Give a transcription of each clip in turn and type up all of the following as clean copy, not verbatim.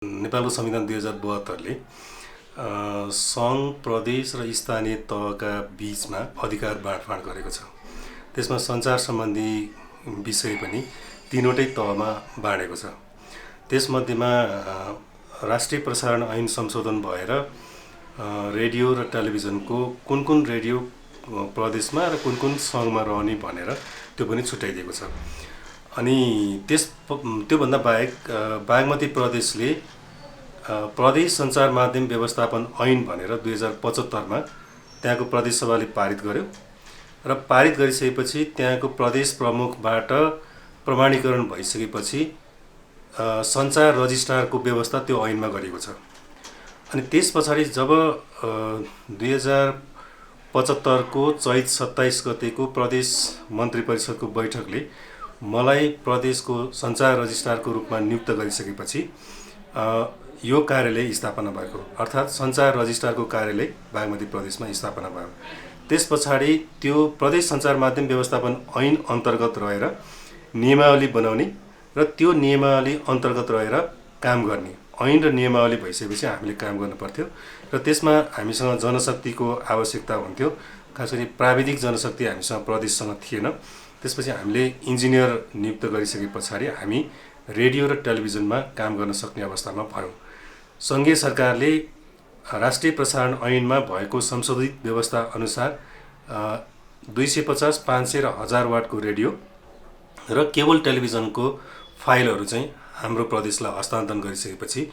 नेपालको संविधान 2072ले सङ्घ प्रदेश र स्थानीय तहका बीचमा अधिकार बाँडफाँड गरेको छ। त्यसमा सञ्चार सम्बन्धी विषय पनि तीनवटै तहमा बाँडेको छ। त्यसमध्येमा राष्ट्रिय प्रसारण ऐन संशोधन भएर रेडियो र टेलिभिजनको कुन रेडियो प्रदेशमा र कुन सङ्घमा रहने भनेर त्यो पनि छुट्याइदिएको छ। अनि त्योभन्दा बाहेक बागमती प्रदेशले प्रदेश सञ्चार माध्यम व्यवस्थापन ऐन भनेर 2075मा त्यहाँको प्रदेश सभाले पारित गर्यो र पारित गरिसकेपछि त्यहाँको प्रदेश प्रमुखबाट प्रमाणीकरण भइसकेपछि सञ्चार रजिस्ट्रारको व्यवस्था त्यो ऐनमा गरिएको छ। अनि त्यस पछाडि जब 2075 को चैत 27 गतेको प्रदेश मन्त्री परिषदको बैठकले मलाई प्रदेशको सञ्चार रजिस्ट्रारको रूपमा नियुक्त गरिसकेपछि यो कार्यालय स्थापना भएको, अर्थात् सञ्चार रजिस्ट्रारको कार्यालय बागमती प्रदेशमा स्थापना भयो। त्यस पछाडि त्यो प्रदेश सञ्चार माध्यम व्यवस्थापन ऐन अन्तर्गत रहेर नियमावली बनाउने र त्यो नियमावली अन्तर्गत रहेर काम गर्ने, ऐन र नियमावली भइसकेपछि हामीले काम गर्नु पर्थ्यो र त्यसमा हामीसँग जनशक्तिको आवश्यकता हुन्थ्यो। खास गरी प्राविधिक जनशक्ति हामीसँग प्रदेशसँग थिएन। त्यसपछि हामीले इन्जिनियर नियुक्त गरिसके पछाडि हामी रेडियो र टेलिभिजनमा काम गर्न सक्ने अवस्थामा भयौँ। सङ्घीय सरकारले राष्ट्रिय प्रसारण ऐनमा भएको संशोधित व्यवस्था अनुसार 250, 500 र 1000 वाटको रेडियो र केबल टेलिभिजनको फाइलहरू चाहिँ हाम्रो प्रदेशलाई हस्तान्तरण गरिसकेपछि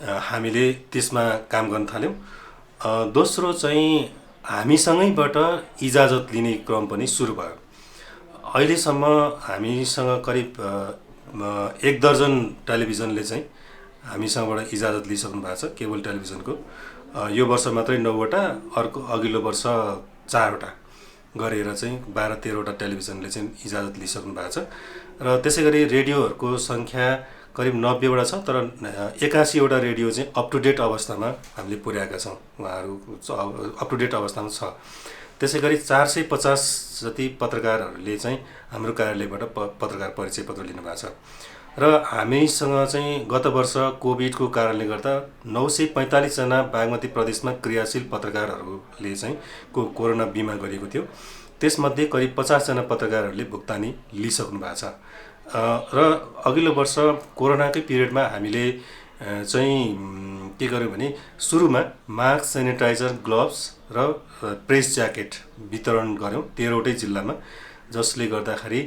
हामीले त्यसमा काम गर्न थाल्यौँ। दोस्रो चाहिँ हामीसँगैबाट इजाजत लिने क्रम पनि सुरु भयो। अहिलेसम्म हामीसँग करिब 1 दर्जन टेलिभिजनले चाहिँ हामीसँगबाट इजाजत लिइसक्नु भएको छ केबल टेलिभिजनको। यो वर्ष मात्रै 9 वटा, अघिल्लो वर्ष 4 वटा गरेर चाहिँ 12-13 वटा टेलिभिजनले चाहिँ इजाजत लिइसक्नु भएको छ। र त्यसै गरी रेडियोहरूको सङ्ख्या करिब 90 वटा छ, तर 81 वटा रेडियो चाहिँ अप टु डेट अवस्थामा हामीले पुर्याएका छौँ। उहाँहरू अप टु डेट अवस्थामा छ। त्यसै गरी 450 जति पत्रकारहरूले चाहिँ हाम्रो कार्यालयबाट पत्रकार परिचय पत्र लिनुभएको छ। र हामीसँग चाहिँ गत वर्ष कोभिडको कारणले गर्दा 945 जना बागमती प्रदेशमा क्रियाशील पत्रकारहरूले चाहिँ कोरोना बिमा गरिएको थियो। त्यसमध्ये करिब 50 जना पत्रकारहरूले भुक्तानी लिइसक्नु भएको छ। र अघिल्लो वर्ष कोरोनाकै पिरियडमा हामीले चाहिँ के गर्यौँ भने सुरुमा मास्क, सेनिटाइजर, ग्लोभ्स र प्रेस ज्याकेट वितरण गऱ्यौँ 13 वटै जिल्लामा, जसले गर्दाखेरि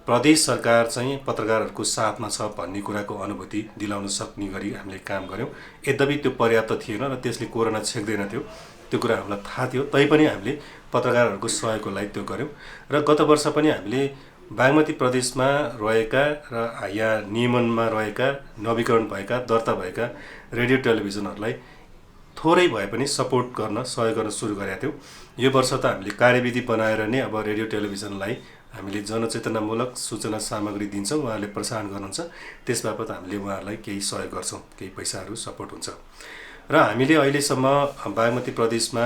प्रदेश सरकार चाहिँ पत्रकारहरूको साथमा छ भन्ने कुराको अनुभूति दिलाउन सक्ने गरी हामीले काम गऱ्यौँ। यद्यपि त्यो पर्याप्त थिएन र त्यसले कोरोना छेक्दैन थियो, त्यो कुरा हामीलाई थाहा थियो। तैपनि हामीले पत्रकारहरूको सहयोगको लागि त्यो गऱ्यौँ। र गत वर्ष पनि हामीले बागमती प्रदेशमा रहेका र यहाँ नियमनमा रहेका, नवीकरण भएका, दर्ता भएका रेडियो टेलिभिजनहरूलाई थोरै भए पनि सपोर्ट गर्न, सहयोग गर्न सुरु गरेका थियौँ। यो वर्ष त हामीले कार्यविधि बनाएर नै अब रेडियो टेलिभिजनलाई हामीले जनचेतनामूलक सूचना सामग्री दिन्छौँ, उहाँहरूले प्रसारण गर्नुहुन्छ। त्यस बापत हामीले उहाँहरूलाई केही सहयोग गर्छौँ, केही पैसाहरू सपोर्ट हुन्छ। र हामीले अहिलेसम्म बागमती प्रदेशमा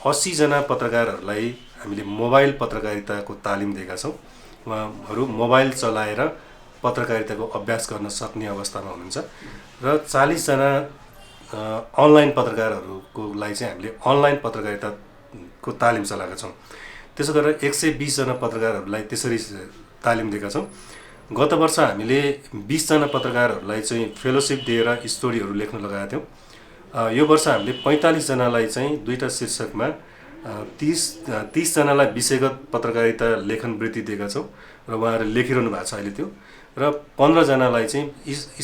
80 जना पत्रकारहरूलाई हामीले मोबाइल पत्रकारिताको तालिम दिएका छौँ। उहाँहरू मोबाइल चलाएर पत्रकारिताको अभ्यास गर्न सक्ने अवस्थामा हुनुहुन्छ। र 40 जना अनलाइन पत्रकारहरूको लागि चाहिँ हामीले अनलाइन पत्रकारिताको तालिम चलाएका छौँ। त्यसो गरेर 120 जना पत्रकारहरूलाई त्यसरी तालिम दिएका छौँ। गत वर्ष हामीले 20 जना पत्रकारहरूलाई चाहिँ फेलोसिप दिएर स्टोरीहरू लेख्न लगाएका थियौँ। यो वर्ष हामीले 45 जनालाई चाहिँ 2टा शीर्षकमा 30 जनालाई विषयगत पत्रकारिता लेखन वृत्ति दिएका छौँ र उहाँहरूले लेखिरहनु भएको छ अहिले त्यो। र 15 जनालाई चाहिँ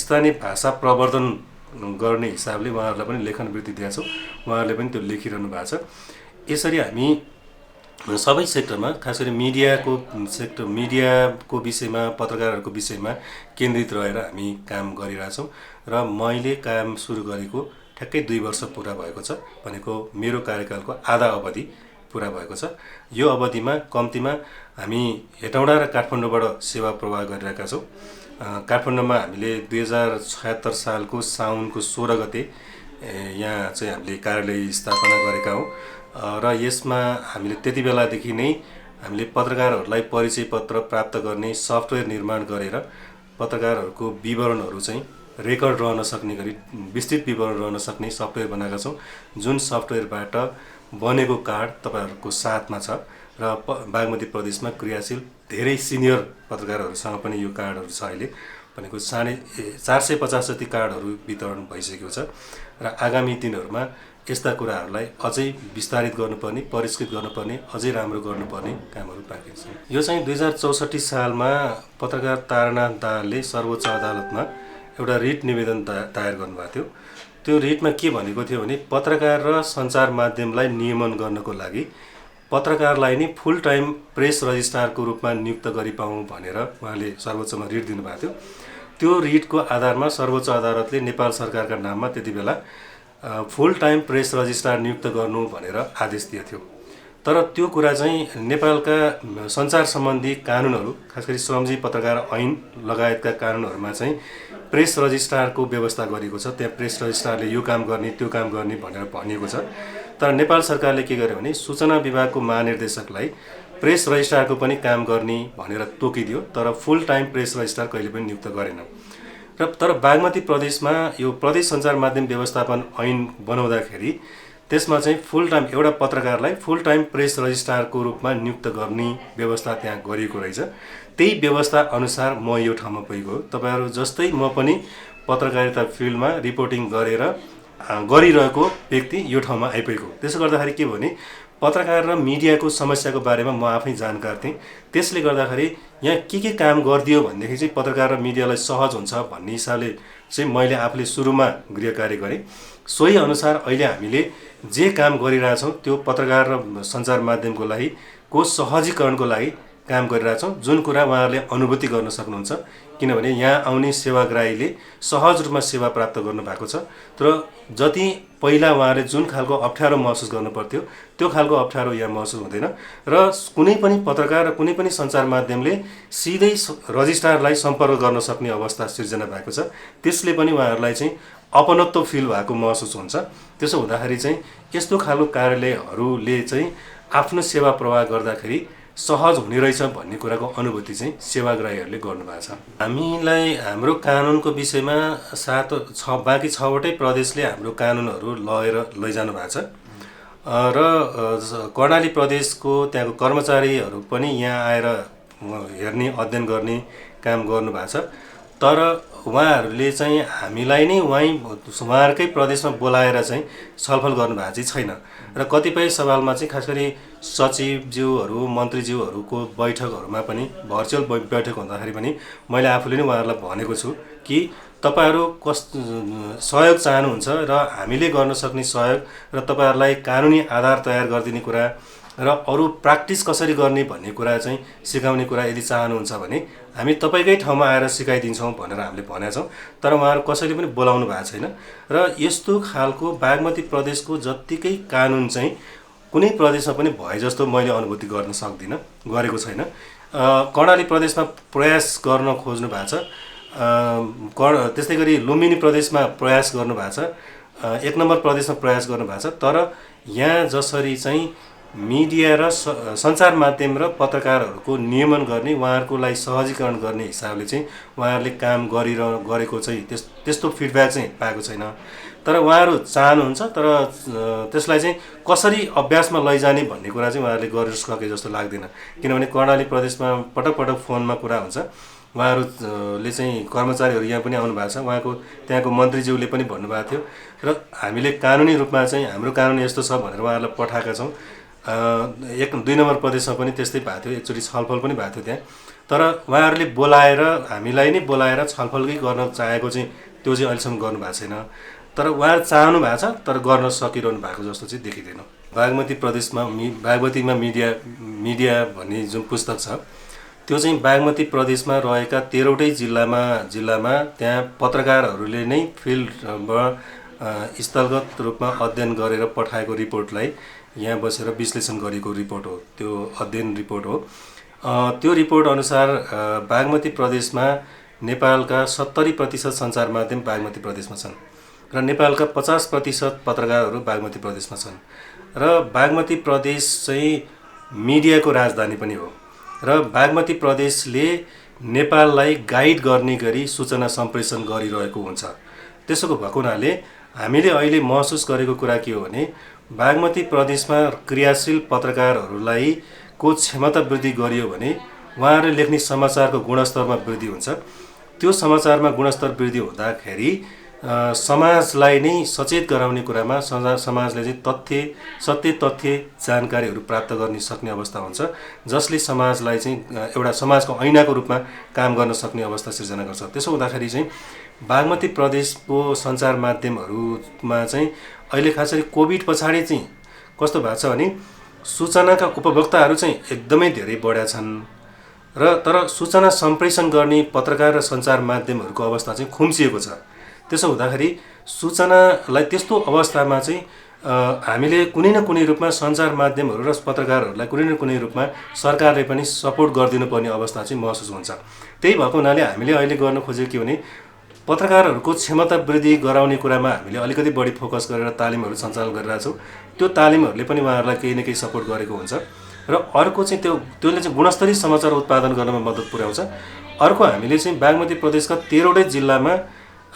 स्थानीय भाषा प्रवर्धन गर्ने हिसाबले उहाँहरूलाई पनि लेखन वृत्ति दिएका छौँ। उहाँहरूले पनि त्यो लेखिरहनु भएको छ। यसरी हामी सबै सेक्टरमा, खास गरी मिडियाको विषयमा, पत्रकारहरूको विषयमा केन्द्रित रहेर हामी काम गरिरहेछौँ। र मैले काम सुरु गरेको ठ्याक्कै 2 वर्ष पुरा भएको छ, भनेको मेरो कार्यकालको आधा अवधि पुरा भएको छ। यो अवधिमा कम्तीमा हामी हेटौँडा र काठमाडौँबाट सेवा प्रवाह गरिरहेका छौँ। काठमाडौँमा हामीले 2076 सालको साउनको 16 गते यहाँ चाहिँ हामीले कार्यालय स्थापना गरेका हौँ। र यसमा हामीले त्यति बेलादेखि नै हामीले पत्रकारहरूलाई परिचय पत्र प्राप्त गर्ने सफ्टवेयर निर्माण गरेर पत्रकारहरूको विवरणहरू चाहिँ रेकर्ड रहन सक्ने गरी विस्तृत विवरण रहन सक्ने सफ्टवेयर बनाएका छौँ, जुन सफ्टवेयरबाट बनेको कार्ड तपाईँहरूको साथमा छ र बागमती प्रदेशमा क्रियाशील धेरै सिनियर पत्रकारहरूसँग पनि यो कार्डहरू छ। अहिले भनेको 450 जति कार्डहरू वितरण भइसकेको छ र आगामी दिनहरूमा यस्ता कुराहरूलाई अझै विस्तारित गर्नुपर्ने, परिष्कृत गर्नुपर्ने, अझै राम्रो गर्नुपर्ने कामहरू बाँकी छ। यो चाहिँ 2064 सालमा पत्रकार तारानाथ दाहालले सर्वोच्च अदालतमा एउटा रिट निवेदन दायर गर्नुभएको थियो। त्यो रिटमा के भनेको थियो भने पत्रकार र सञ्चार माध्यमलाई नियमन गर्नको लागि पत्रकारलाई नै फुल टाइम प्रेस रजिस्ट्रारको रूपमा नियुक्त गरिपाउँ भनेर उहाँले सर्वोच्चमा रिट दिनुभएको थियो। त्यो रिटको आधारमा सर्वोच्च अदालतले नेपाल सरकारका नाममा त्यति बेला फुल टाइम प्रेस रजिस्ट्रार नियुक्त गर्नु भनेर आदेश दिएको थियो। तर त्यो कुरा चाहिँ नेपालका सञ्चार सम्बन्धी कानुनहरू, खास गरी श्रमजीवी पत्रकार ऐन लगायतका कानुनहरूमा चाहिँ प्रेस रजिस्ट्रारको व्यवस्था गरिएको छ। त्यहाँ प्रेस रजिस्ट्रारले यो काम गर्ने, त्यो काम गर्ने भनेर भनिएको छ। तर नेपाल सरकारले के गर्यो भने सूचना विभागको महानिर्देशकलाई प्रेस रजिस्ट्रारको पनि काम गर्ने भनेर तोकिदियो, तर फुल टाइम प्रेस रजिस्ट्रार कहिले पनि नियुक्त गरेन। र तर बागमती प्रदेशमा यो प्रदेश सञ्चार माध्यम व्यवस्थापन ऐन बनाउँदाखेरि त्यसमा चाहिँ फुल टाइम एउटा पत्रकारलाई फुल टाइम प्रेस रजिस्ट्रारको रूपमा नियुक्त गर्ने व्यवस्था त्यहाँ गरिएको रहेछ। त्यही व्यवस्था अनुसार म यो ठाउँमा पुगेको हो। तपाईँहरू जस्तै म पनि पत्रकारिता फिल्डमा रिपोर्टिङ गरिरहेको व्यक्ति यो ठाउँमा आइपुगेको। त्यसो गर्दाखेरि के भयो भने पत्रकार र मिडियाको समस्याको बारेमा म आफै जानकार थिएँ। त्यसले गर्दाखेरि यहाँ के काम गरिदियो भनेदेखि चाहिँ पत्रकार र मिडियालाई सहज हुन्छ भन्ने हिसाबले चाहिँ मैले आफूले सुरुमा गृह कार्य गरेँ। सोही अनुसार अहिले हामीले जे काम गरिरहेछौँ त्यो पत्रकार र सञ्चार माध्यमको लागि सहजीकरणको लागि काम गरिरहेछौँ, जुन कुरा उहाँहरूले अनुभूति गर्न सक्नुहुन्छ। किनभने यहाँ आउने सेवाग्राहीले सहज रूपमा सेवा प्राप्त गर्नुभएको छ। तर जति पहिला उहाँहरूले जुन खालको अप्ठ्यारो महसुस गर्नु पर्थ्यो त्यो खालको अप्ठ्यारो यहाँ महसुस हुँदैन र कुनै पनि पत्रकार र कुनै पनि सञ्चार माध्यमले सिधै रजिस्ट्रारलाई सम्पर्क गर्न सक्ने अवस्था सिर्जना भएको छ। त्यसले पनि उहाँहरूलाई चाहिँ अपनत्व फिल भएको महसुस हुन्छ। त्यसो हुँदाखेरि चाहिँ यस्तो खालको कार्यालयहरूले चाहिँ आफ्नो सेवा प्रवाह गर्दाखेरि सहज हुने रहेछ भन्ने कुराको अनुभूति चाहिँ सेवाग्राहीहरूले गर्नुभएको छ। हामीलाई हाम्रो कानुनको विषयमा बाँकी 6वटै प्रदेशले हाम्रो कानुनहरू लैजानु भएको छ र कर्णाली प्रदेशको त्यहाँको कर्मचारीहरू पनि यहाँ आएर हेर्ने, अध्ययन गर्ने काम गर्नुभएको छ। तर उहाँहरूले चाहिँ हामीलाई नै उहाँहरूकै प्रदेशमा बोलाएर चाहिँ छलफल गर्नुभएको चाहिँ छैन र कतिपय सवालमा चाहिँ खास गरी सचिवज्यूहरू, मन्त्रीज्यूहरूको बैठकहरूमा पनि भर्चुअल बैठक हुँदाखेरि पनि मैले आफूले नै उहाँहरूलाई भनेको छु कि तपाईहरू सहयोग चाहनुहुन्छ र हामीले गर्न सक्ने सहयोग र तपाईहरूलाई कानुनी आधार तयार गरिदिने कुरा र अरू प्र्याक्टिस कसरी गर्ने भन्ने कुरा चाहिँ सिकाउने कुरा यदि चाहनुहुन्छ भने हामी तपाईँकै ठाउँमा आएर सिकाइदिन्छौँ भनेर हामीले भनेका छौँ। तर उहाँहरू कसैले पनि बोलाउनु भएको छैन र यस्तो खालको बागमती प्रदेशको जत्तिकै कानुन चाहिँ कुनै प्रदेशमा पनि भए जस्तो मैले अनुभूति गर्न सक्दिनँ, गरेको छैन। कर्णाली प्रदेशमा प्रयास गर्न खोज्नु भएको छ, त्यस्तै गरी लुम्बिनी प्रदेशमा प्रयास गर्नुभएको छ, 1 नम्बर प्रदेशमा प्रयास गर्नुभएको छ। तर यहाँ जसरी चाहिँ मिडिया र सञ्चार माध्यम र पत्रकारहरूको नियमन गर्ने, उहाँहरूको लागि सहजीकरण गर्ने हिसाबले चाहिँ उहाँहरूले काम गरेको चाहिँ त्यस्तो फिडब्याक चाहिँ पाएको छैन। तर उहाँहरू चाहनुहुन्छ, तर त्यसलाई चाहिँ कसरी अभ्यासमा लैजाने भन्ने कुरा चाहिँ उहाँहरूले गरिसके जस्तो लाग्दैन। किनभने कर्णाली प्रदेशमा पटक पटक फोनमा कुरा हुन्छ। उहाँहरूले चाहिँ कर्मचारीहरू यहाँ पनि आउनु भएको छ, उहाँको त्यहाँको मन्त्रीज्यूले पनि भन्नुभएको थियो र हामीले कानुनी रूपमा चाहिँ हाम्रो कानुन यस्तो छ भनेर उहाँहरूलाई पठाएका छौँ। 1-2 नम्बर प्रदेशमा पनि त्यस्तै भएको थियो, एकचोटि छलफल पनि भएको थियो त्यहाँ। तर उहाँहरूले बोलाएर हामीलाई नै बोलाएर छलफलकै गर्न चाहेको चाहिँ त्यो चाहिँ अहिलेसम्म गर्नुभएको छैन। तर उहाँहरू चाहनु भएको छ, तर गर्न सकिरहनु भएको जस्तो चाहिँ देखिँदैन। बागमती प्रदेशमा बागमतीमा मिडिया भन्ने जुन पुस्तक छ त्यो चाहिँ बागमती प्रदेशमा रहेका 13वटै जिल्लामा त्यहाँ पत्रकारहरूले नै फिल्डमा स्थलगत रूपमा अध्ययन गरेर पठाएको रिपोर्टलाई यहाँ बसेर विश्लेषण गरेको रिपोर्ट हो। त्यो अध्ययन रिपोर्ट हो। त्यो रिपोर्ट अनुसार बागमती प्रदेशमा नेपालका 70% सञ्चार माध्यम बागमती प्रदेशमा छन् र नेपालका 50% पत्रकारहरू बागमती प्रदेशमा छन् र बागमती प्रदेश चाहिँ मिडियाको राजधानी पनि हो र बागमती प्रदेशले नेपाललाई गाइड गर्ने गरी सूचना सम्प्रेषण गरिरहेको हुन्छ। त्यसो भएको हुनाले हामीले अहिले महसुस गरेको कुरा के हो भने बागमती प्रदेशमा क्रियाशील पत्रकारहरूलाई को क्षमता वृद्धि गरियो भने उहाँहरूले लेख्ने समाचारको गुणस्तरमा वृद्धि हुन्छ। त्यो समाचारमा गुणस्तर वृद्धि हुँदाखेरि समाजलाई नै सचेत गराउने कुरामा समाजले चाहिँ सत्य तथ्य जानकारीहरू प्राप्त गर्न सक्ने अवस्था हुन्छ, जसले समाजलाई चाहिँ एउटा समाजको ऐनाको रूपमा काम गर्न सक्ने अवस्था सिर्जना गर्छ। त्यसो हुँदाखेरि चाहिँ बागमती प्रदेशको सञ्चार माध्यमहरूमा चाहिँ अहिले खास गरी कोभिड पछाडि चाहिँ कस्तो भएको छ भने सूचनाका उपभोक्ताहरू चाहिँ एकदमै धेरै बढेका छन् र तर सूचना सम्प्रेषण गर्ने पत्रकार र सञ्चार माध्यमहरूको अवस्था चाहिँ खुम्चिएको छ। त्यसो हुँदाखेरि सूचनालाई त्यस्तो अवस्थामा चाहिँ हामीले कुनै न कुनै रूपमा सञ्चार माध्यमहरू र पत्रकारहरूलाई कुनै न कुनै रूपमा सरकारले पनि सपोर्ट गरिदिनु पर्ने अवस्था चाहिँ महसुस हुन्छ। त्यही भएको हुनाले हामीले अहिले गर्न खोजेको के भने पत्रकारहरूको क्षमता वृद्धि गराउने कुरामा हामीले अलिकति बढी फोकस गरेर तालिमहरू सञ्चालन गरिरहेका छौँ। त्यो तालिमहरूले पनि उहाँहरूलाई केही न केही सपोर्ट गरेको हुन्छ र अर्को चाहिँ त्यसले चाहिँ गुणस्तरीय समाचार उत्पादन गर्नमा मद्दत पुर्याउँछ। अर्को हामीले चाहिँ बागमती प्रदेशका 13वटै जिल्लामा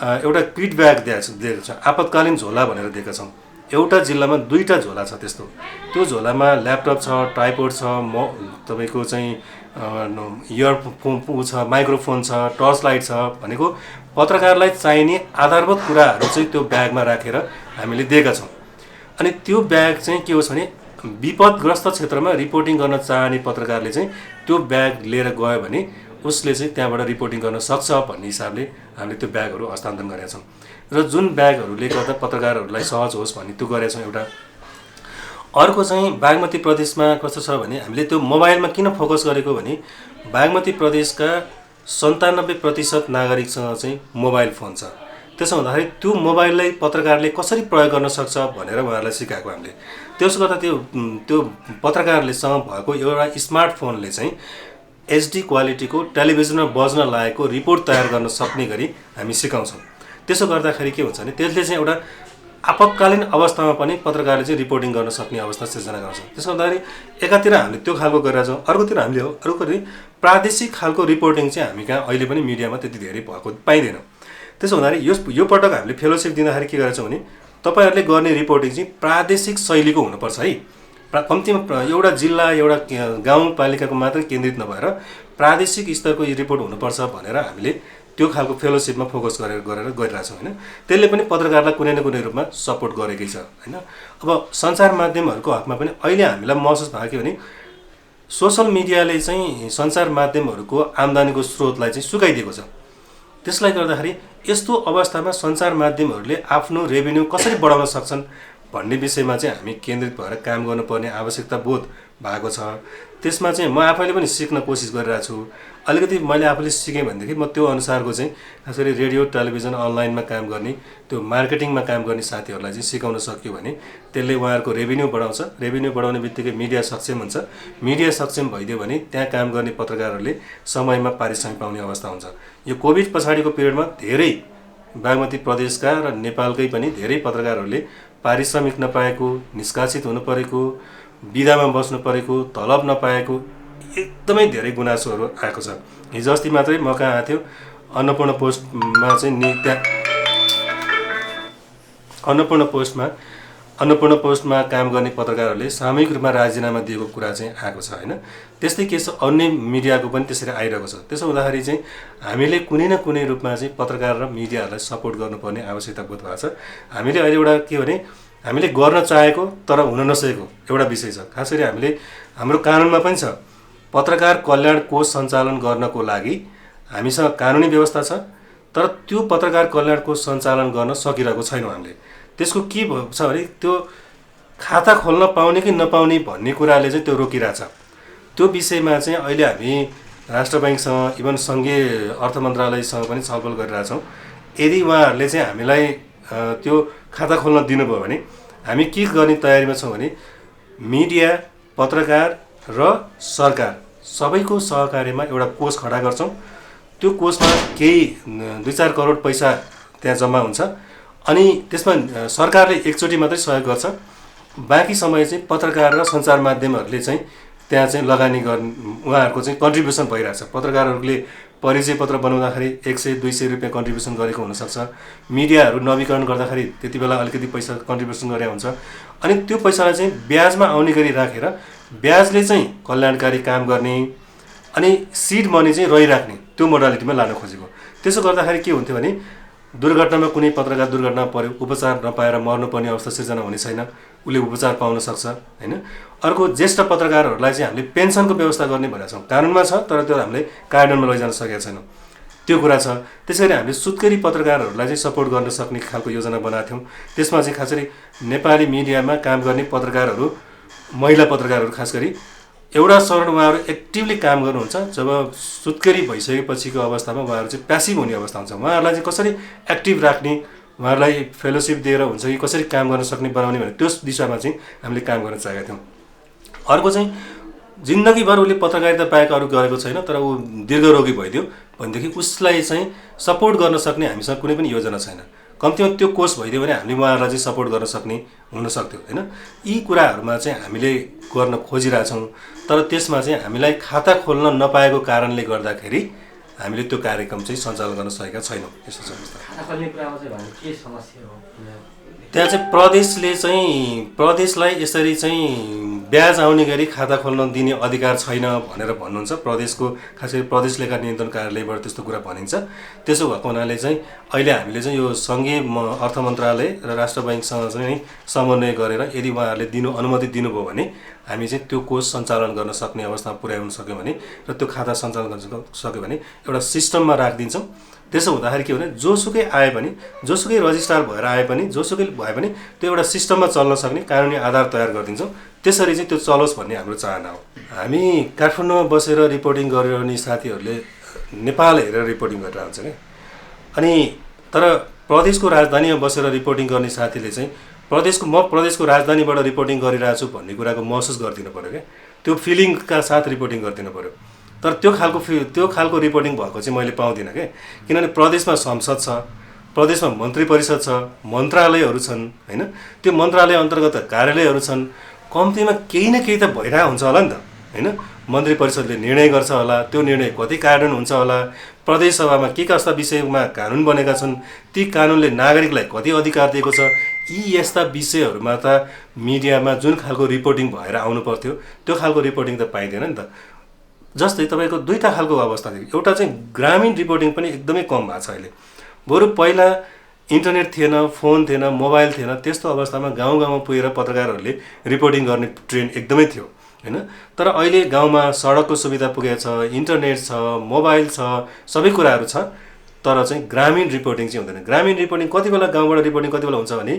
एउटा किट ब्याग दिएको छ, आपतकालीन झोला भनेर दिएका छौँ। एउटा जिल्लामा 2टा झोला छ त्यस्तो। त्यो झोलामा ल्यापटप छ, ट्राइपोड छ, तपाईँको चाहिँ इयरफोन छ, माइक्रोफोन छ, टर्च लाइट छ, भनेको पत्रकारलाई चाहिने आधारभूत कुराहरू चाहिँ त्यो ब्यागमा राखेर हामीले दिएका छौँ। अनि त्यो ब्याग चाहिँ के होस् भने विपदग्रस्त क्षेत्रमा रिपोर्टिङ गर्न चाहने पत्रकारले चाहिँ त्यो ब्याग लिएर गयो भने उसले चाहिँ त्यहाँबाट रिपोर्टिङ गर्न सक्छ भन्ने हिसाबले हामीले त्यो ब्यागहरू हस्तान्तरण गरेका छौँ र जुन ब्यागहरूले गर्दा पत्रकारहरूलाई सहज होस् भन्ने त्यो गरेका छौँ एउटा। अर्को चाहिँ बागमती प्रदेशमा कस्तो छ भने हामीले त्यो मोबाइलमा किन फोकस गरेको भने बागमती प्रदेशका 97% नागरिकसँग चाहिँ मोबाइल फोन छ। त्यसो हुँदाखेरि त्यो मोबाइललाई पत्रकारले कसरी प्रयोग गर्न सक्छ भनेर उहाँहरूलाई सिकाएको हामीले। त्यसो गर्दा त्यो पत्रकारलेसँग भएको एउटा स्मार्टफोनले चाहिँ HD क्वालिटीको टेलिभिजनमा बज्न लागेको रिपोर्ट तयार गर्न सक्ने गरी हामी सिकाउँछौँ। त्यसो गर्दाखेरि के हुन्छ भने त्यसले चाहिँ एउटा आपतकालीन अवस्थामा पनि पत्रकारले चाहिँ रिपोर्टिङ गर्न सक्ने अवस्था सिर्जना गर्छ। त्यसो हुँदाखेरि एकातिर हामीले त्यो खालको गरेर छौँ, अर्कोतिर हामीले प्रादेशिक खालको रिपोर्टिङ चाहिँ हामी कहाँ अहिले पनि मिडियामा त्यति धेरै भएको पाइँदैनौँ। त्यसो हुँदाखेरि यो पटक हामीले फेलोसिप दिँदाखेरि के गरेछौँ भने तपाईँहरूले गर्ने रिपोर्टिङ चाहिँ प्रादेशिक शैलीको हुनुपर्छ है। कम्तीमा एउटा जिल्ला एउटा गाउँपालिकाको मात्रै केन्द्रित नभएर प्रादेशिक स्तरको रिपोर्ट हुनुपर्छ भनेर हामीले त्यो खालको फेलोसिपमा फोकस गरेर गरिरहेछौँ होइन। त्यसले पनि पत्रकारलाई कुनै न कुनै रूपमा सपोर्ट गरेकै छ होइन। अब सञ्चार माध्यमहरूको हकमा पनि अहिले हामीलाई महसुस भयो के भने सोसल मिडियाले चाहिँ सञ्चार माध्यमहरूको आम्दानीको स्रोतलाई चाहिँ सुकाइदिएको छ। त्यसलाई गर्दाखेरि यस्तो अवस्थामा सञ्चार माध्यमहरूले आफ्नो रेभेन्यू कसरी बढाउन सक्छन् भन्ने विषयमा चाहिँ हामी केन्द्रित भएर काम गर्नुपर्ने आवश्यकता बोध भएको छ। त्यसमा चाहिँ म आफैले पनि सिक्न कोसिस गरिरहेको छु। अलिकति मैले आफूले सिकेँ भनेदेखि म त्यो अनुसारको चाहिँ खास गरी रेडियो टेलिभिजन अनलाइनमा काम गर्ने त्यो मार्केटिङमा काम गर्ने साथीहरूलाई चाहिँ सिकाउन सक्यो भने त्यसले उहाँहरूको रेभेन्यू बढाउँछ। रेभेन्यू बढाउने बित्तिकै मिडिया सक्षम हुन्छ। मिडिया सक्षम भइदियो भने त्यहाँ काम गर्ने पत्रकारहरूले समयमा पारिश्रमिक पाउने अवस्था हुन्छ। यो कोभिड पछाडिको पिरियडमा धेरै बागमती प्रदेशका र नेपालकै पनि धेरै पत्रकारहरूले पारिश्रमिक नपाएको, निष्कासित हुनु परेको, बिदामा बस्नु परेको, तलब नपाएको एकदमै धेरै गुनासोहरू आएको छ। हिजो अस्ति मात्रै म कहाँ आएको थियो अन्नपूर्ण पोस्टमा काम गर्ने पत्रकारहरूले सामूहिक रूपमा राजीनामा दिएको कुरा चाहिँ आएको छ होइन। त्यस्तै केस अन्य मिडियाको पनि त्यसरी आइरहेको छ। त्यसो हुँदाखेरि चाहिँ हामीले कुनै न कुनै रूपमा चाहिँ पत्रकार र मिडियाहरूलाई सपोर्ट गर्नुपर्ने आवश्यकता बोध भएको छ। हामीले अहिले एउटा के भने हामीले गर्न चाहेको तर हुन नसकेको एउटा विषय छ। खास गरी हाम्रो कानुनमा पनि छ, पत्रकार कल्याण कोष सञ्चालन गर्नको लागि हामीसँग कानुनी व्यवस्था छ, तर त्यो पत्रकार कल्याण कोष सञ्चालन गर्न सकिरहेको छैनौँ हामीले। त्यसको के छ भने त्यो खाता खोल्न पाउने कि नपाउने भन्ने कुराले चाहिँ त्यो रोकिरहेछ। त्यो विषयमा चाहिँ अहिले हामी राष्ट्र ब्याङ्कसँग इभन सङ्घीय अर्थ मन्त्रालयसँग पनि छलफल गरिरहेछौँ। यदि उहाँहरूले चाहिँ हामीलाई त्यो खाता खोल्न दिनुभयो भने हामी के गर्ने तयारीमा छौँ भने मिडिया, पत्रकार र सरकार सबैको सहकार्यमा एउटा कोष खडा गर्छौँ। त्यो कोषमा केही 2-4 करोड पैसा त्यहाँ जम्मा हुन्छ अनि त्यसमा सरकारले एकचोटि मात्रै सहयोग गर्छ। बाँकी समय चाहिँ पत्रकार र सञ्चार माध्यमहरूले चाहिँ त्यहाँ चाहिँ लगानी गर्ने उहाँहरूको चाहिँ कन्ट्रिब्युसन भइरहेछ। पत्रकारहरूले परिचय पत्र बनाउँदाखेरि 100-200 रुपियाँ कन्ट्रिब्युसन गरेको हुनसक्छ। मिडियाहरू नवीकरण गर्दाखेरि त्यति बेला अलिकति पैसा कन्ट्रिब्युसन गरे हुन्छ। अनि त्यो पैसालाई चाहिँ ब्याजमा आउने गरी राखेर ब्याजले चाहिँ कल्याणकारी काम गर्ने अनि सिड मनी चाहिँ रहिराख्ने त्यो मोडालिटीमा लान खोजेको। त्यसो गर्दाखेरि के हुन्थ्यो भने दुर्घटनामा कुनै पत्रकार दुर्घटना पर्यो, उपचार नपाएर मर्नुपर्ने अवस्था सिर्जना हुने छैन, उसले उपचार पाउन सक्छ हैन। अर्को ज्येष्ठ पत्रकारहरूलाई चाहिँ हामीले पेन्सनको व्यवस्था गर्ने भनेका छौँ। कानुनमा छ तर त्यो हामीले कार्यान्वयनमा लैजान सकेका छैनौँ, त्यो कुरा छ। त्यसैले हामीले सुत्केरी पत्रकारहरूलाई चाहिँ सपोर्ट गर्न सक्ने खालको योजना बनाएको थियौँ। त्यसमा चाहिँ खास गरी नेपाली मिडियामा काम गर्ने पत्रकारहरू, महिला पत्रकारहरू खास गरी एउटा चरण उहाँहरू एक्टिभली काम गर्नुहुन्छ। जब सुत्केरी भइसकेपछिको अवस्थामा उहाँहरू चाहिँ प्यासिभ हुने अवस्था हुन्छ। उहाँहरूलाई चाहिँ कसरी एक्टिभ राख्ने, उहाँहरूलाई फेलोसिप दिएर हुन्छ कि कसरी काम गर्न सक्ने बनाउने भने त्यो दिशामा चाहिँ हामीले काम गर्न चाहेका थियौँ। अर्को चाहिँ जिन्दगीभर उसले पत्रकारिता बाहेक अरू गरेको छैन तर ऊ दीर्घरोगी भइदियो भनेदेखि उसलाई चाहिँ सपोर्ट गर्न सक्ने हामीसँग कुनै पनि योजना छैन। कम्तीमा त्यो कोष भइदियो भने हामीले उहाँहरूलाई चाहिँ सपोर्ट गर्न सक्ने हुन सक्थ्यो हैन। यी कुराहरूमा चाहिँ हामीले गर्न खोजिरहेछौँ तर त्यसमा चाहिँ हामीलाई खाता खोल्न नपाएको कारणले गर्दाखेरि हामीले त्यो कार्यक्रम चाहिँ सञ्चालन गर्न सकेका छैनौँ। यस्तो छ अवस्था। खाता खोल्ने कुरामा चाहिँ भने के समस्या हो? त्यहाँ चाहिँ प्रदेशले चाहिँ प्रदेशलाई यसरी चाहिँ ब्याज आउने गरी खाता खोल्न दिने अधिकार छैन भनेर भन्नुहुन्छ। प्रदेशको खास गरी प्रदेश लेखा नियन्त्रण कार्यालयबाट त्यस्तो कुरा भनिन्छ। त्यसो भएको हुनाले चाहिँ अहिले हामीले चाहिँ यो सङ्घीय अर्थ मन्त्रालय र राष्ट्र बैङ्कसँग चाहिँ समन्वय गरेर यदि उहाँहरूले अनुमति दिनुभयो भने हामी चाहिँ त्यो कोष सञ्चालन गर्न सक्ने अवस्थामा पुर्याउन सक्यौँ भने र त्यो खाता सञ्चालन गर्न सक्यो भने एउटा सिस्टममा राखिदिन्छौँ। त्यसो हुँदाखेरि के भने जोसुकै आए पनि, जोसुकै रजिस्ट्रार भएर आए पनि, जोसुकै भए पनि त्यो एउटा सिस्टममा चल्न सक्ने कानुनी आधार तयार गरिदिन्छौँ। त्यसरी चाहिँ त्यो चलोस् भन्ने हाम्रो चाहना हो। हामी काठमाडौँमा बसेर रिपोर्टिङ गरिरहने साथीहरूले नेपाल हेरेर रिपोर्टिङ गरेर आउँछ क्या। अनि तर प्रदेशको राजधानीमा बसेर रिपोर्टिङ गर्ने साथीले चाहिँ म प्रदेशको राजधानीबाट रिपोर्टिङ गरिरहेको छु भन्ने कुराको महसुस गरिदिनु पऱ्यो क्या। त्यो फिलिङका साथ रिपोर्टिङ गरिदिनु पऱ्यो। तर त्यो खालको रिपोर्टिङ भएको चाहिँ मैले पाउँदिनँ क्या। किनभने प्रदेशमा संसद छ, प्रदेशमा मन्त्री परिषद छ, मन्त्रालयहरू छन् हैन। त्यो मन्त्रालय अन्तर्गत कार्यालयहरू छन्। कम्तीमा केही न केही त भइरहेको हुन्छ होला नि त हैन। मन्त्री परिषदले निर्णय गर्छ होला, त्यो निर्णय कति कार्यान्वयन हुन्छ होला, प्रदेश सभामा के कस्ता विषयमा कानुन बनेका छन्, ती कानुनले नागरिकलाई कति अधिकार दिएको छ, यी यस्ता विषयहरूमा त मिडियामा जुन खालको रिपोर्टिङ भएर आउनु पर्थ्यो त्यो खालको रिपोर्टिङ त पाइँदैन नि त। जस्तै तपाईँको दुईवटा खालको अवस्था थियो। एउटा चाहिँ ग्रामीण रिपोर्टिङ पनि एकदमै कम भएको छ अहिले। बरु पहिला इन्टरनेट थिएन, फोन थिएन, मोबाइल थिएन, त्यस्तो अवस्थामा गाउँ गाउँमा पुगेर पत्रकारहरूले रिपोर्टिङ गर्ने ट्रेन्ड एकदमै थियो हैन। तर अहिले गाउँमा सडकको सुविधा पुगेको छ, इन्टरनेट छ, मोबाइल छ, सबै कुराहरू छ तर चाहिँ ग्रामीण रिपोर्टिङ चाहिँ हुँदैन। ग्रामीण रिपोर्टिङ कति बेला गाउँबाट रिपोर्टिङ कति बेला हुन्छ भने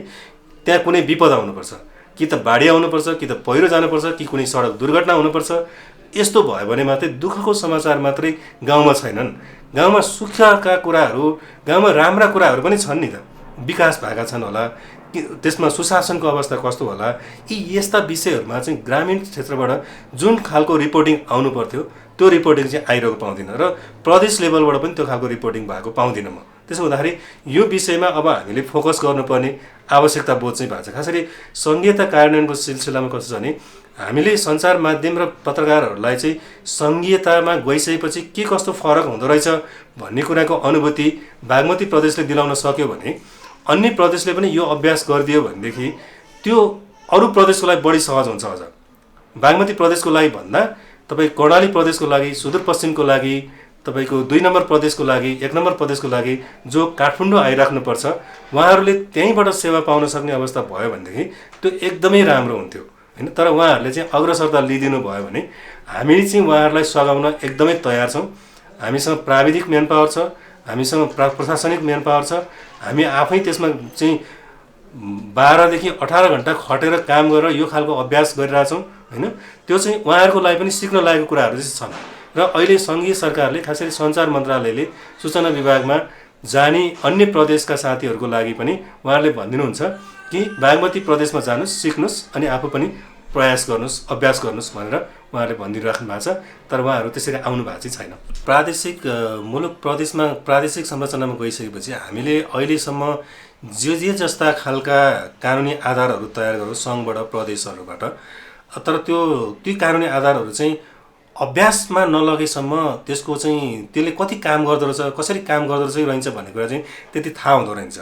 त्यहाँ कुनै विपद आउनुपर्छ, कि त बाढी आउनुपर्छ, कि त पहिरो जानुपर्छ, कि कुनै सडक दुर्घटना हुनुपर्छ। यस्तो भयो भने मात्रै दुःखको समाचार मात्रै गाउँमा छैनन्। गाउँमा सुखका कुराहरू, गाउँमा राम्रा कुराहरू पनि छन् नि त। विकास भएका छन् होला, त्यसमा सुशासनको अवस्था कस्तो होला, यी यस्ता विषयहरूमा चाहिँ ग्रामीण क्षेत्रबाट जुन खालको रिपोर्टिङ आउनु पर्थ्यो त्यो रिपोर्टिङ चाहिँ आइरहेको पाउँदिनँ र प्रदेश लेभलबाट पनि त्यो खालको रिपोर्टिङ भएको पाउँदिनँ म। त्यसो हुँदाखेरि यो विषयमा अब हामीले फोकस गर्नुपर्ने आवश्यकता बोध चाहिँ भएको छ। खास गरी सङ्घीयता कार्यान्वयनको सिलसिलामा कस्तो छ भने हामीले सञ्चार माध्यम र पत्रकारहरूलाई चाहिँ सङ्घीयतामा गइसकेपछि के कस्तो फरक हुँदो रहेछ भन्ने कुराको अनुभूति बागमती प्रदेशले दिलाउन सक्यो भने अन्य प्रदेशले पनि यो अभ्यास गरिदियो भनेदेखि त्यो अरू प्रदेशको लागि बढी सहज हुन्छ। अझ बागमती प्रदेशको लागि भन्दा तपाईँ कर्णाली प्रदेशको लागि, सुदूरपश्चिमको लागि, तपाईँको 2 नम्बर प्रदेशको लागि, 1 नम्बर प्रदेशको लागि जो काठमाडौँ आइराख्नुपर्छ उहाँहरूले त्यहीँबाट सेवा पाउन सक्ने अवस्था भयो भनेदेखि त्यो एकदमै राम्रो हुन्थ्यो हैन। तर उहाँहरूले चाहिँ अग्रसरता लिइदिनु भयो भने हामी चाहिँ उहाँहरूलाई सघाउन एकदमै तयार छौँ। हामीसँग प्राविधिक म्यान पावर छ, हामीसँग प्रशासनिक म्यान पावर छ। हामी आफै त्यसमा चाहिँ 12 देखि 18 घन्टा खटेर काम गरेर यो खालको अभ्यास गरिरहेछौँ हैन। त्यो चाहिँ उहाँहरूको लागि पनि सिक्न लागेको कुराहरू चाहिँ छन्। र अहिले सङ्घीय सरकारले खास गरी सञ्चार मन्त्रालयले सूचना विभागमा जाने अन्य प्रदेशका साथीहरूको लागि पनि उहाँहरूले भनिदिनुहुन्छ कि बागमती प्रदेशमा जानुहोस्, सिक्नुहोस् अनि आफू पनि प्रयास गर्नुहोस्, अभ्यास गर्नुहोस् भनेर उहाँहरूले भनिदिइराख्नु भएको छ। तर उहाँहरू त्यसरी आउनु भएको चाहिँ छैन। प्रादेशिक मुलुक प्रदेशमा प्रादेशिक संरचनामा गइसकेपछि हामीले अहिलेसम्म जे जस्ता खालका कानुनी आधारहरू तयार गरौँ सङ्घबाट, प्रदेशहरूबाट, तर ती कानुनी आधारहरू चाहिँ अभ्यासमा नलगेसम्म त्यसको चाहिँ त्यसले कति काम गर्दो रहेछ, कसरी काम गर्दो रहेछ रहन्छ भन्ने कुरा चाहिँ त्यति थाहा हुँदो रहन्छ।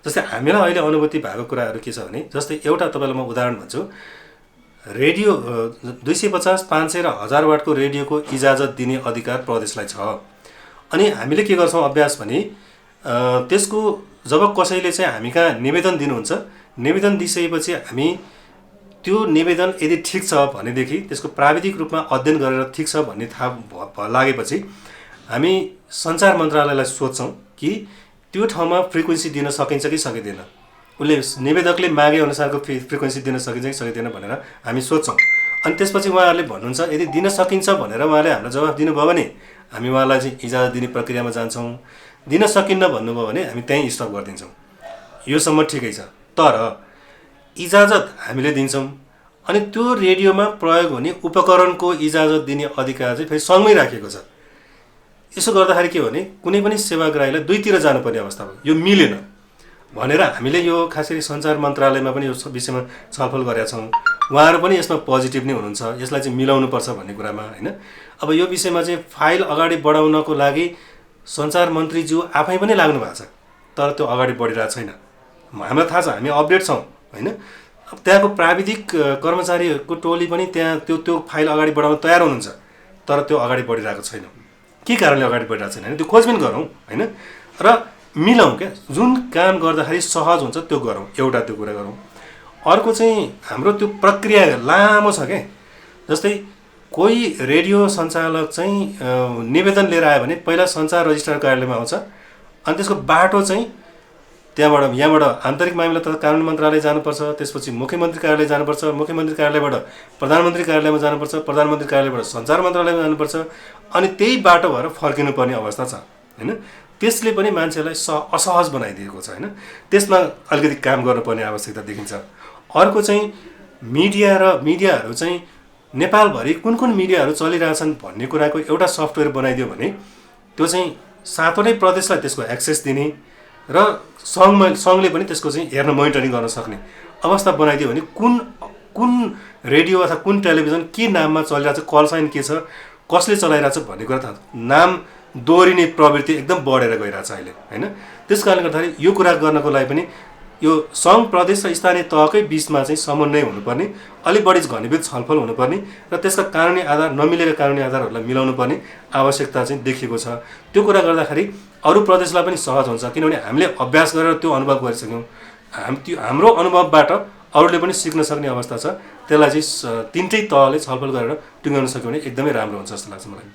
जस्तै हामीलाई अहिले अनुभूति भएको कुराहरू के छ भने, जस्तै एउटा तपाईँलाई म उदाहरण भन्छु, रेडियो 250, 500 र 1000 वाटको रेडियोको इजाजत दिने अधिकार प्रदेशलाई छ। अनि हामीले के गर्छौँ अभ्यास भने, त्यसको जब कसैले चाहिँ हामी कहाँ निवेदन दिनुहुन्छ, निवेदन दिइसकेपछि हामी त्यो निवेदन यदि ठिक छ भनेदेखि त्यसको प्राविधिक रूपमा अध्ययन गरेर ठिक छ भन्ने थाहा लागेपछि हामी सञ्चार मन्त्रालयलाई सोध्छौँ कि त्यो ठाउँमा फ्रिक्वेन्सी दिन सकिन्छ कि सकिँदैन, उसले निवेदकले मागे अनुसारको फ्रिक्वेन्सी दिन सकिन्छ कि सकिँदैन भनेर हामी सोध्छौँ। अनि त्यसपछि उहाँहरूले भन्नुहुन्छ यदि दिन सकिन्छ भनेर उहाँले हामीलाई जवाफ दिनुभयो भने हामी उहाँलाई चाहिँ इजाजत दिने प्रक्रियामा जान्छौँ। दिन सकिन्न भन्नुभयो भने हामी त्यहीँ स्टप गरिदिन्छौँ। योसम्म ठिकै छ, तर इजाजत हामीले दिन्छौँ अनि त्यो रेडियोमा प्रयोग हुने उपकरणको इजाजत दिने अधिकार चाहिँ फेरि सँगै राखेको छ। यसो गर्दाखेरि के हो भने कुनै पनि सेवाग्राहीलाई दुईतिर जानुपर्ने अवस्था भयो, यो मिलेन भनेर हामीले यो खास गरी सञ्चार मन्त्रालयमा पनि यो विषयमा छलफल गरेका छौँ। उहाँहरू पनि यसमा पोजिटिभ नै हुनुहुन्छ, यसलाई चाहिँ मिलाउनुपर्छ भन्ने कुरामा होइन। अब यो विषयमा चाहिँ फाइल अगाडि बढाउनको लागि सञ्चार मन्त्रीज्यू आफै पनि लाग्नु भएको छ, तर त्यो अगाडि बढिरहेको छैन। हामीलाई थाहा छ, हामी अपडेट छौँ होइन। अब त्यहाँको प्राविधिक कर्मचारीहरूको टोली पनि त्यहाँ त्यो फाइल अगाडि बढाउन तयार हुनुहुन्छ, तर त्यो अगाडि बढिरहेको छैन। के कारणले अगाडि बढिरहेको छैन भने त्यो खोजबिन गरौँ होइन, र मिलाउँ क्या, जुन काम गर्दाखेरि सहज हुन्छ त्यो गरौँ, एउटा त्यो कुरा गरौँ। अर्को चाहिँ हाम्रो त्यो प्रक्रिया लामो छ क्या। जस्तै कोही रेडियो सञ्चालक चाहिँ निवेदन लिएर आयो भने पहिला सञ्चार रजिस्ट्रार कार्यालयमा आउँछ, अनि त्यसको बाटो चाहिँ यहाँबाट आन्तरिक मामिला तथा कानुन मन्त्रालय जानुपर्छ, त्यसपछि मुख्यमन्त्री कार्यालय जानुपर्छ, मुख्यमन्त्री कार्यालयबाट प्रधानमन्त्री कार्यालयमा जानुपर्छ, प्रधानमन्त्री कार्यालयबाट सञ्चार मन्त्रालयमा जानुपर्छ, अनि त्यही बाटो भएर फर्किनुपर्ने अवस्था छ होइन। त्यसले पनि मान्छेलाई असहज बनाइदिएको छ होइन। त्यसमा अलिकति काम गर्नुपर्ने आवश्यकता देखिन्छ। अर्को चाहिँ मिडियाहरू चाहिँ नेपालभरि कुन कुन मिडियाहरू चलिरहेछन् भन्ने कुराको एउटा सफ्टवेयर बनाइदियो भने त्यो चाहिँ सातवटै प्रदेशलाई त्यसको एक्सेस दिने र सङ्घले पनि त्यसको चाहिँ हेर्न मोनिटरिङ गर्न सक्ने अवस्था बनाइदियो भने कुन रेडियो अथवा कुन टेलिभिजन के नाममा चलिरहेछ, कल साइन के छ, कसले चलाइरहेछ भन्ने कुरा थाहा, नाम दोहोरिने प्रवृत्ति एकदम बढेर गइरहेछ अहिले होइन। त्यस कारणले गर्दाखेरि यो कुरा गर्नको लागि पनि यो सङ्घ, प्रदेश र स्थानीय तहकै बिचमा चाहिँ समन्वय हुनुपर्ने, अलिक बढी घनीभूत छलफल हुनुपर्ने र त्यसका कानुनी आधार, नमिलेका कानुनी आधारहरूलाई मिलाउनु पर्ने आवश्यकता चाहिँ देखिएको छ। त्यो कुरा गर्दाखेरि अरू प्रदेशलाई पनि सहज हुन्छ, किनभने हामीले अभ्यास गरेर त्यो अनुभव गरिसक्यौँ। हाम्रो अनुभवबाट अरूले पनि सिक्न सक्ने अवस्था छ। त्यसलाई चाहिँ तिनटै तहले छलफल गरेर टुङ्ग्याउन सक्यो भने एकदमै राम्रो हुन्छ जस्तो लाग्छ मलाई।